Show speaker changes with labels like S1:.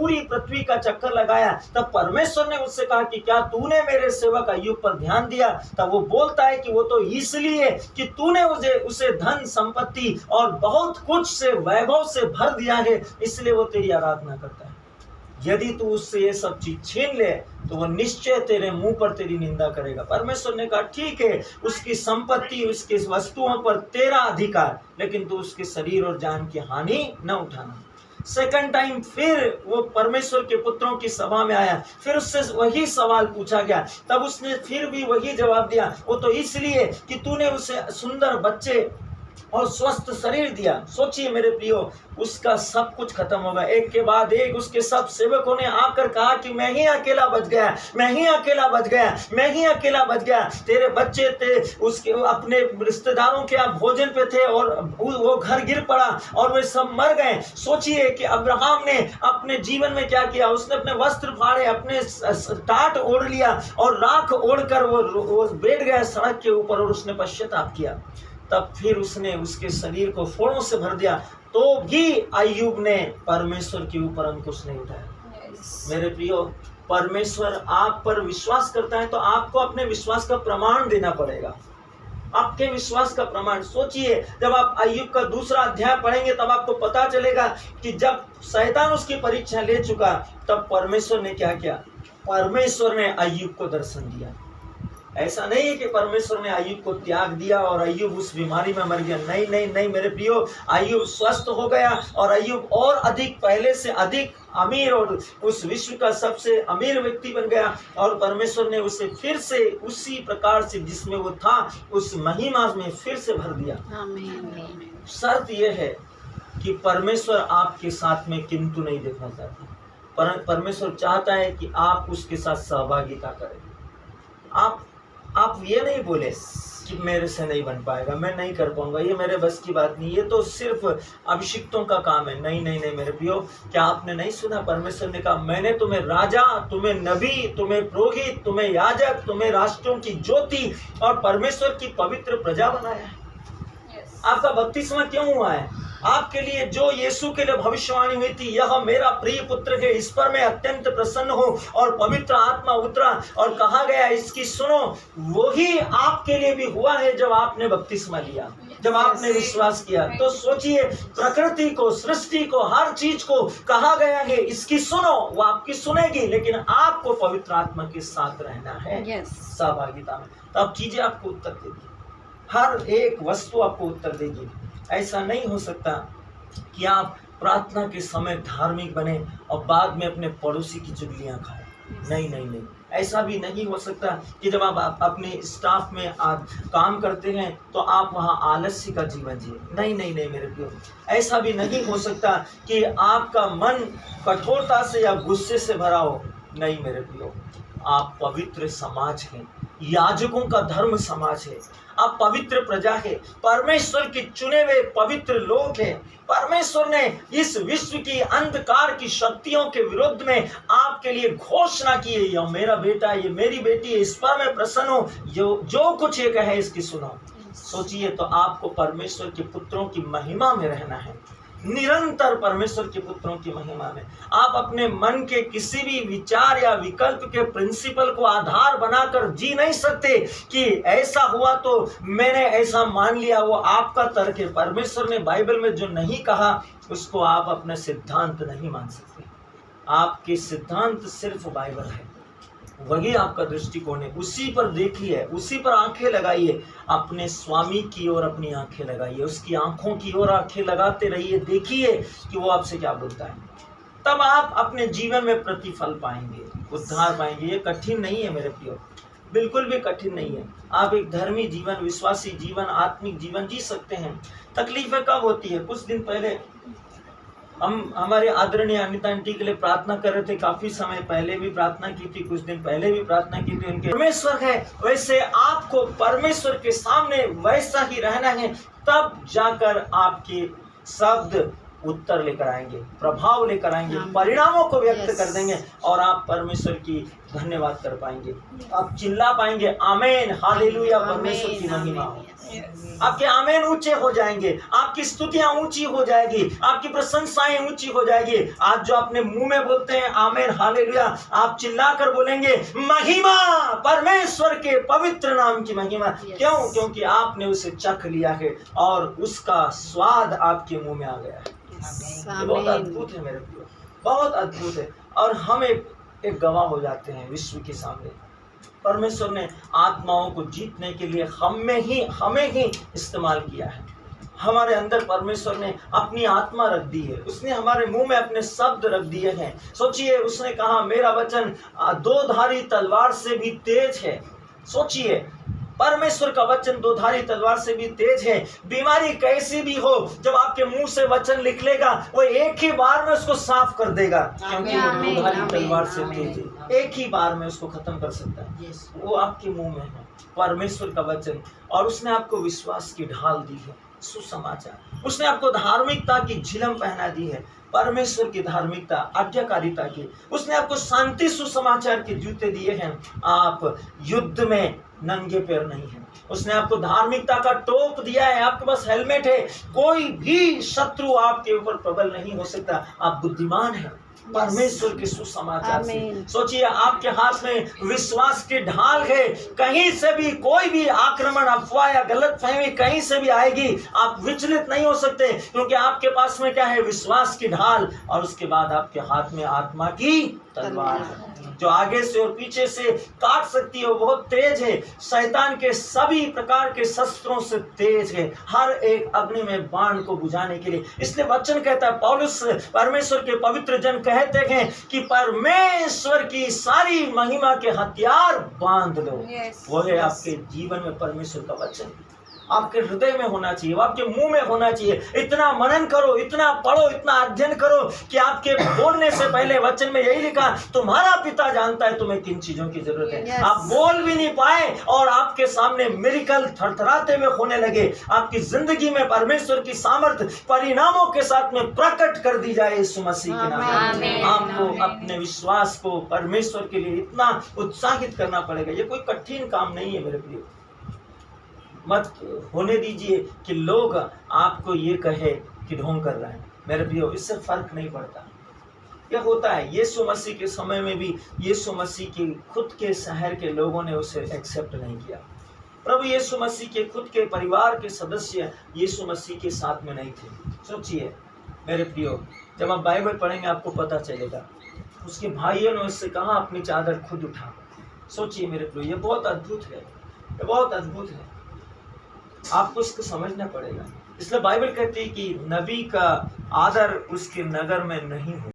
S1: पूरी पृथ्वी का चक्कर लगाया, तब परमेश्वर ने उससे कहा कि क्या तूने मेरे सेवक अय्यूब पर ध्यान दिया? तब वो बोलता है कि वो तो इसलिए कि तूने उसे धन संपत्ति और बहुत कुछ से, वैभव से भर दिया है, इसलिए वो तेरी आराधना करता है। यदि तू उससे ये सब चीज छीन ले तो वो निश्चय तेरे मुंह पर तेरी निंदा करेगा। परमेश्वर ने कहा ठीक है, उसकी संपत्ति, उसकी वस्तुओं पर तेरा अधिकार, लेकिन तू उसके शरीर और जान की हानि न उठाना। सेकंड टाइम फिर वो परमेश्वर के पुत्रों की सभा में आया, फिर उससे वही सवाल पूछा गया, तब उसने फिर भी वही जवाब दिया, वो तो इसलिए कि तूने उसे सुंदर बच्चे और स्वस्थ शरीर दिया। सोचिए मेरे प्रियो, उसका सब कुछ खत्म होगा। एक के बाद एक उसके सब सेवकों ने आकर कहा कि मैं ही अकेला बच गया, मैं ही अकेला बच गया, मैं ही अकेला बच गया। तेरे बच्चे थे, उसके अपने रिश्तेदारों के यहाँ भोजन पे थे और वो घर गिर पड़ा और वे सब मर गए। सोचिए कि अब्राहम ने अपने जीवन में क्या किया, उसने अपने वस्त्र फाड़े, अपने टाट ओढ़ लिया और राख ओढ़कर वो बैठ गया सड़क के ऊपर और उसने पश्चाताप किया। तब फिर उसने उसके शरीर को फोड़ों से भर दिया, तो भी अय्यूब ने परमेश्वर के ऊपर अंकुश नहीं उठाया। मेरे प्रियो, परमेश्वर आप पर विश्वास करता है तो आपको अपने विश्वास का प्रमाण देना पड़ेगा। आपके विश्वास का प्रमाण सोचिए, जब आप अय्यूब का दूसरा अध्याय पढ़ेंगे तब आपको पता चलेगा कि जब शैतान उसकी परीक्षा ले चुका तब परमेश्वर ने क्या किया। परमेश्वर ने अय्यूब को दर्शन दिया। ऐसा नहीं है कि परमेश्वर ने अय्यूब को त्याग दिया और अय्यूब उस बीमारी में मर गया। नहीं नहीं नहीं मेरे प्रियो, अय्यूब स्वस्थ हो गया और अय्यूब और अधिक, पहले से अधिक अमीर और उस विश्व का सबसे अमीर व्यक्ति बन गया और परमेश्वर ने उसे फिर से उसी प्रकार से जिसमें वो था उस महिमा में फिर से भर दिया। शर्त यह है कि परमेश्वर आपके साथ में किंतु नहीं देखना चाहता। परमेश्वर चाहता है कि आप उसके साथ सहभागिता करें। आप ये नहीं बोले कि मेरे से नहीं बन पाएगा, मैं नहीं कर पाऊंगा, ये मेरे बस की बात नहीं, ये तो सिर्फ अभिषिक्तों का काम है। नहीं नहीं नहीं मेरे प्रियो, क्या आपने नहीं सुना? परमेश्वर ने कहा मैंने तुम्हें राजा, तुम्हें नबी, तुम्हें पुरोहित, तुम्हें याजक, तुम्हें राष्ट्रों की ज्योति और परमेश्वर की पवित्र प्रजा बनाया है। आपका बपतिस्मा क्यों हुआ है? आपके लिए जो यीशु के लिए भविष्यवाणी हुई थी, यह मेरा प्रिय पुत्र है, इस पर मैं अत्यंत प्रसन्न हूँ, और पवित्र आत्मा उतरा और कहा गया इसकी सुनो, वही आपके लिए भी हुआ है जब आपने बपतिस्मा लिया, जब आपने विश्वास किया। तो सोचिए, प्रकृति को, सृष्टि को, हर चीज को कहा गया है इसकी सुनो, वो आपकी सुनेगी, लेकिन आपको पवित्र आत्मा के साथ रहना है सहभागिता में। तब चीजें आपको उत्तर देगी, हर एक वस्तु आपको उत्तर देगी। ऐसा नहीं हो सकता कि आप प्रार्थना के समय धार्मिक बने और बाद में अपने पड़ोसी की चुगलियां खाएं। नहीं नहीं नहीं, ऐसा भी नहीं हो सकता कि जब आप अपने स्टाफ में काम करते हैं तो आप वहां आलस्य का जीवन जिए। नहीं नहीं नहीं मेरे प्रियो, ऐसा भी नहीं हो सकता कि आपका मन कठोरता से या गुस्से से भरा हो। नहीं मेरे प्रियो, आप पवित्र समाज हैं, याजकों का धर्म समाज है, आप पवित्र प्रजा है, परमेश्वर के चुने हुए पवित्र लोग हैं। परमेश्वर ने इस विश्व की अंधकार की शक्तियों के विरुद्ध में आपके लिए घोषणा की है, यह मेरा बेटा, ये मेरी बेटी है, इस पर मैं प्रसन्न हूँ, जो कुछ ये कहे इसकी सुनो। सोचिए, तो आपको परमेश्वर के पुत्रों की महिमा में रहना है, निरंतर परमेश्वर के पुत्रों की महिमा में। आप अपने मन के किसी भी विचार या विकल्प के प्रिंसिपल को आधार बनाकर जी नहीं सकते कि ऐसा हुआ तो मैंने ऐसा मान लिया, वो आपका तर्क है। परमेश्वर ने बाइबल में जो नहीं कहा उसको आप अपना सिद्धांत नहीं मान सकते। आपके सिद्धांत सिर्फ बाइबल है, वही आपका दृष्टिकोण है, उसी पर देखिए, उसी पर आंखें लगाइए। अपने स्वामी की ओर अपनी आंखें लगाइए, उसकी आंखों की ओर आंखें लगाते रहिए, देखिए कि वो आपसे क्या बोलता है। तब आप अपने जीवन में प्रतिफल पाएंगे, उद्धार पाएंगे। ये कठिन नहीं है मेरे प्रियो, बिल्कुल भी कठिन नहीं है। आप एक धर्मी जीवन, विश्वासी जीवन, आत्मिक जीवन जी सकते हैं। तकलीफें कब होती है? कुछ दिन पहले हम हमारे आदरणीय अनिता आंटी के लिए प्रार्थना कर रहे थे, काफी समय पहले भी प्रार्थना की थी, कुछ दिन पहले भी प्रार्थना की थी। उनके परमेश्वर है, वैसे आपको परमेश्वर के सामने वैसा ही रहना है, तब जाकर आपके शब्द उत्तर लेकर आएंगे, प्रभाव लेकर आएंगे, परिणामों को व्यक्त कर देंगे और आप परमेश्वर की धन्यवाद कर पाएंगे। आप चिल्ला पाएंगे आमीन, हालेलुया, परमेश्वर की महिमा हो। आपके आमीन ऊंचे हो जाएंगे, आपकी स्तुतियां ऊंची हो जाएगी, आपकी प्रशंसाएं ऊंची हो जाएगी। आज जो अपने मुंह में बोलते हैं आमीन, हालेलुया, आप चिल्लाकर बोलेंगे महिमा परमेश्वर के पवित्र नाम की महिमा। क्यों? क्योंकि आपने उसे चख लिया है और उसका स्वाद आपके मुंह में आ गया है। बहुत अद्भुत है मेरे प्रियो, बहुत अद्भुत है। और हम एक गवाह हो जाते हैं विश्व के सामने। परमेश्वर ने आत्माओं को जीतने के लिए हमें ही इस्तेमाल किया है। हमारे अंदर परमेश्वर ने अपनी आत्मा रख दी है, उसने हमारे मुंह में अपने शब्द रख दिए हैं। सोचिए, उसने कहा मेरा वचन दो धारी तलवार से भी तेज है। सोचिए, परमेश्वर का वचन दो धारी तलवार से भी तेज है। बीमारी कैसी भी हो, जब आपके मुंह से वचन निकलेगा वो एक ही बार में उसको साफ कर देगा, क्योंकि वो दो धारी तलवार से तेज है। एक ही बार में उसको खत्म कर सकता है। वो आपके मुंह में है परमेश्वर का वचन। और उसने आपको विश्वास की ढाल दी है, सुसमाचार। उसने आपको धार्मिकता की झिलम पहना दी है, परमेश्वर की धार्मिकता, आज्ञाकारिता की। उसने आपको शांति सुसमाचार के जूते दिए हैं। आप युद्ध में नंगे पैर नहीं हैं। उसने आपको धार्मिकता का टोप दिया है, आपके पास हेलमेट है। कोई भी शत्रु आपके ऊपर प्रबल नहीं हो सकता। आप बुद्धिमान हैं परमेश्वर के सुसमाचार से। सोचिए, आपके हाथ में विश्वास की ढाल है। कहीं से भी कोई भी आक्रमण, अफवाह या गलतफहमी कहीं से भी आएगी, आप विचलित नहीं हो सकते, क्योंकि आपके पास में क्या है? विश्वास की ढाल। और उसके बाद आपके हाथ में आत्मा की तलवार है, जो आगे से और पीछे से काट सकती है। वो बहुत तेज है, शैतान के सभी प्रकार के शस्त्रों से तेज है, हर एक अग्नि में बाण को बुझाने के लिए। इसलिए वचन कहता है, पौलुस परमेश्वर के पवित्र जन कहते हैं कि परमेश्वर की सारी महिमा के हथियार बांध लो। वो है आपके जीवन में परमेश्वर का वचन। आपके हृदय में होना चाहिए, वो आपके मुंह में होना चाहिए। इतना मनन करो, इतना पढ़ो, इतना अध्ययन करो कि आपके बोलने से पहले वचन में यही लिखा, तुम्हारा पिता जानता है तुम्हें किन चीजों की जरूरत है। आप बोल भी नहीं पाए और आपके सामने मिरेकल थरथराते हुए होने लगे। आपकी जिंदगी में परमेश्वर की सामर्थ परिणामों के साथ में प्रकट कर दी जाए यीशु मसीह के नाम में। आपको अपने विश्वास को परमेश्वर के लिए इतना उत्साहित करना पड़ेगा। ये कोई कठिन काम नहीं है मेरे प्रिय। मत होने दीजिए कि लोग आपको ये कहे कि ढोंग कर रहे हैं। मेरे प्रियो, इससे फर्क नहीं पड़ता। यह होता है, यीशु मसीह के समय में भी यीशु मसीह के खुद के शहर के लोगों ने उसे एक्सेप्ट नहीं किया। प्रभु यीशु मसीह के खुद के परिवार के सदस्य यीशु मसीह के साथ में नहीं थे। सोचिए मेरे प्रियो, जब आप बाइबल पढ़ेंगे आपको पता चलेगा। उसके भाइयों ने उससे कहा अपनी चादर खुद उठा। सोचिए मेरे प्रियो, ये बहुत अद्भुत है, ये बहुत अद्भुत है। आपको इसको समझना पड़ेगा। इसलिए बाइबल कहती है कि नबी का आदर उसके नगर में नहीं हो।